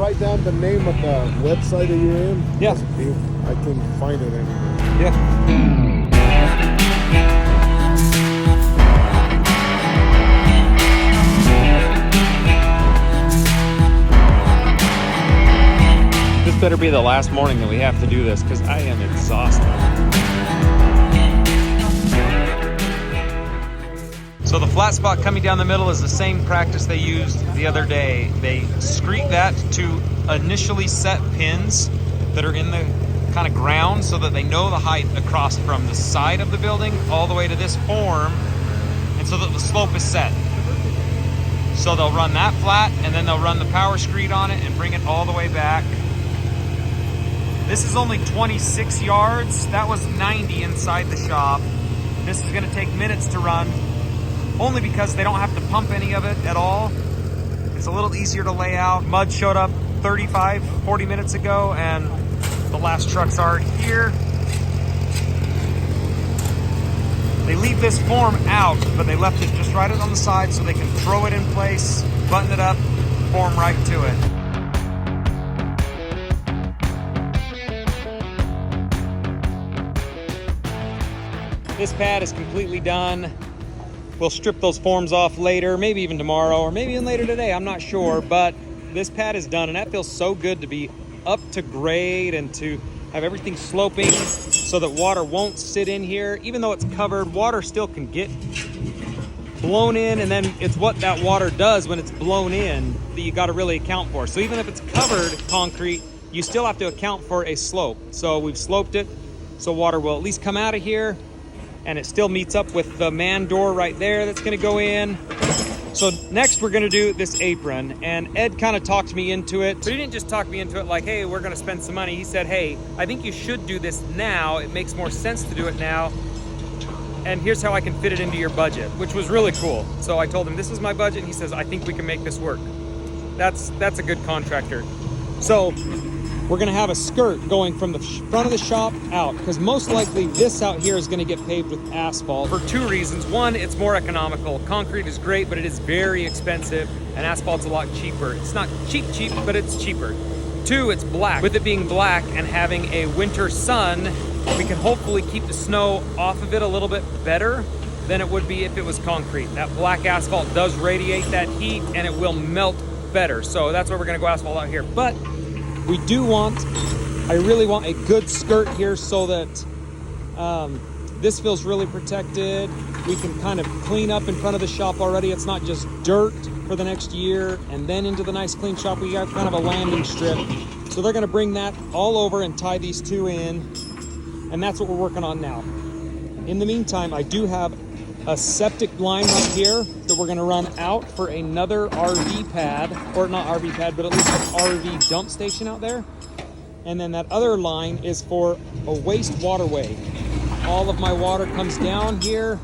write down the name of the website that you're in? Yeah. If I can find it anywhere. Yeah. This better be the last morning that we have to do this because I am exhausted. So the flat spot coming down the middle is the same practice they used the other day. They screed that to initially set pins that are in the kind of ground so that they know the height across from the side of the building all the way to this form, and so that the slope is set. So they'll run that flat and then they'll run the power screed on it and bring it all the way back. This is only 26 yards. That was 90 inside the shop. This is gonna take minutes to run, only because they don't have to pump any of it at all. It's a little easier to lay out. Mud showed up 35, 40 minutes ago, and the last truck's already here. They leave this form out, but they left it just right on the side so they can throw it in place, button it up, form right to it. This pad is completely done. We'll strip those forms off later, maybe even tomorrow, or maybe even later today, I'm not sure, but this pad is done, and that feels so good to be up to grade and to have everything sloping so that water won't sit in here. Even though it's covered, water still can get blown in, and then it's what that water does when it's blown in that you gotta really account for. So even if it's covered concrete, you still have to account for a slope. So we've sloped it, so water will at least come out of here, and it still meets up with the man door right there that's gonna go in. So next we're gonna do this apron, and Ed kind of talked me into it, but he didn't just talk me into it like, hey, we're gonna spend some money. He said, hey, I think you should do this now. It makes more sense to do it now, and here's how I can fit it into your budget, which was really cool. So I told him, this is my budget, and he says, I think we can make this work. That's a good contractor. So we're gonna have a skirt going from the front of the shop out, because most likely this out here is gonna get paved with asphalt for two reasons. One, it's more economical. Concrete is great, but it is very expensive, and asphalt's a lot cheaper. It's not cheap, but it's cheaper. Two, it's black. With it being black and having a winter sun, we can hopefully keep the snow off of it a little bit better than it would be if it was concrete. That black asphalt does radiate that heat, and it will melt better. So that's why we're gonna go asphalt out here. But we do I really want a good skirt here so that this feels really protected. We can kind of clean up in front of the shop already. It's not just dirt for the next year and then into the nice clean shop. We got kind of a landing strip. So they're gonna bring that all over and tie these two in, and that's what we're working on now. In the meantime, I do have a septic line right here that we're gonna run out for another RV pad, or not RV pad, but at least an RV dump station out there. And then that other line is for a waste waterway. All of my water comes down here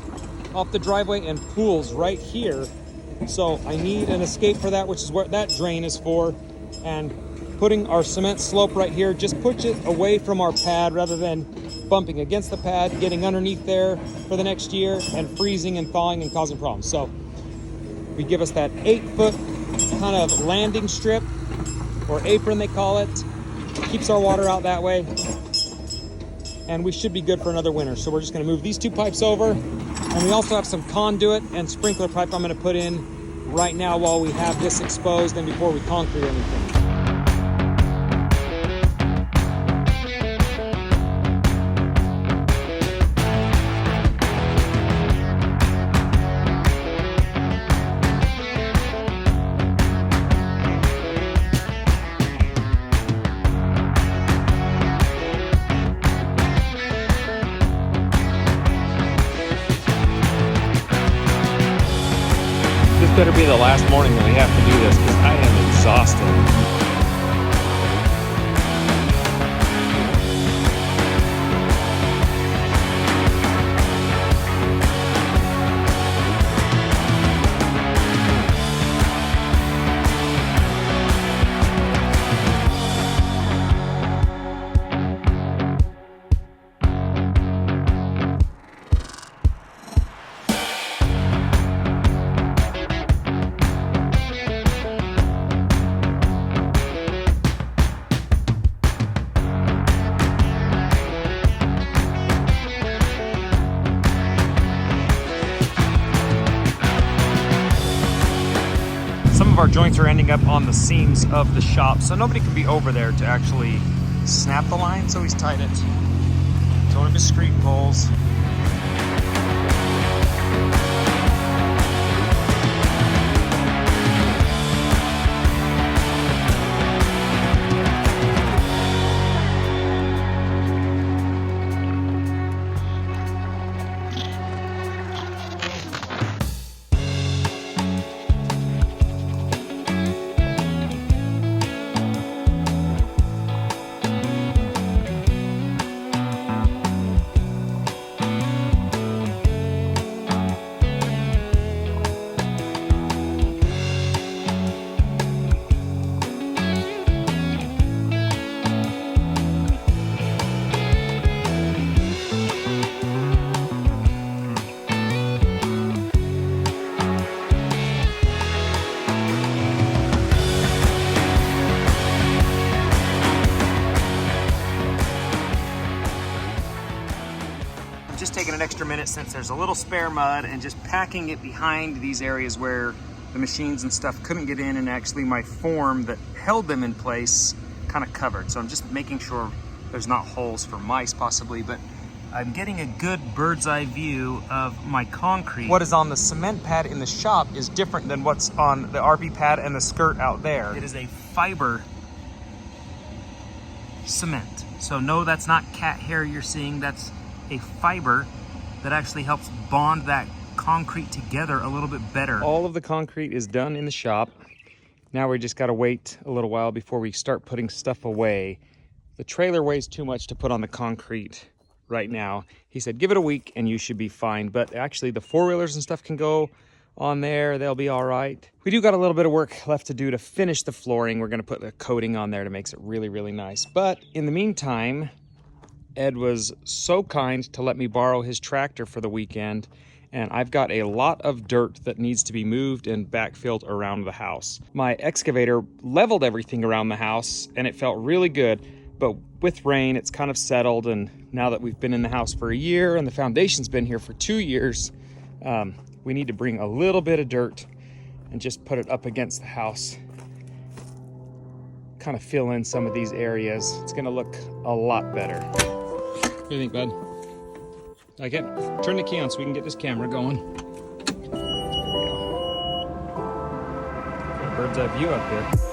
off the driveway and pools right here. So I need an escape for that, which is what that drain is for. And putting our cement slope right here just puts it away from our pad rather than bumping against the pad, getting underneath there for the next year, and freezing and thawing and causing problems. So we give us that 8-foot kind of landing strip, or apron they call it. Keeps our water out that way, and we should be good for another winter. So we're just gonna move these two pipes over, and we also have some conduit and sprinkler pipe I'm gonna put in right now while we have this exposed and before we concrete anything. Better be the last morning that we have to do this because I am exhausted. joints are ending up on the seams of the shop, so nobody could be over there to actually snap the line, so he's tied it to one of his screen poles. Just taking an extra minute since there's a little spare mud and just packing it behind these areas where the machines and stuff couldn't get in, and actually my form that held them in place kind of covered. So I'm just making sure there's not holes for mice possibly, but I'm getting a good bird's eye view of my concrete. What is on the cement pad in the shop is different than what's on the RP pad and the skirt out there. It is a fiber cement. So no, that's not cat hair you're seeing, that's a fiber that actually helps bond that concrete together a little bit better. All of the concrete is done in the shop. Now we just gotta wait a little while before we start putting stuff away. The trailer weighs too much to put on the concrete right now. He said, give it a week and you should be fine. But actually the four-wheelers and stuff can go on there. They'll be all right. We do got a little bit of work left to do to finish the flooring. We're gonna put the coating on there to make it really, really nice. But in the meantime, Ed was so kind to let me borrow his tractor for the weekend, and I've got a lot of dirt that needs to be moved and backfilled around the house. My excavator leveled everything around the house and it felt really good, but with rain it's kind of settled, and now that we've been in the house for a year and the foundation's been here for 2 years, we need to bring a little bit of dirt and just put it up against the house. Kind of fill in some of these areas. It's gonna look a lot better. What do you think, bud? Like it? Turn the key on so we can get this camera going. There we go. Got a bird's eye view up here.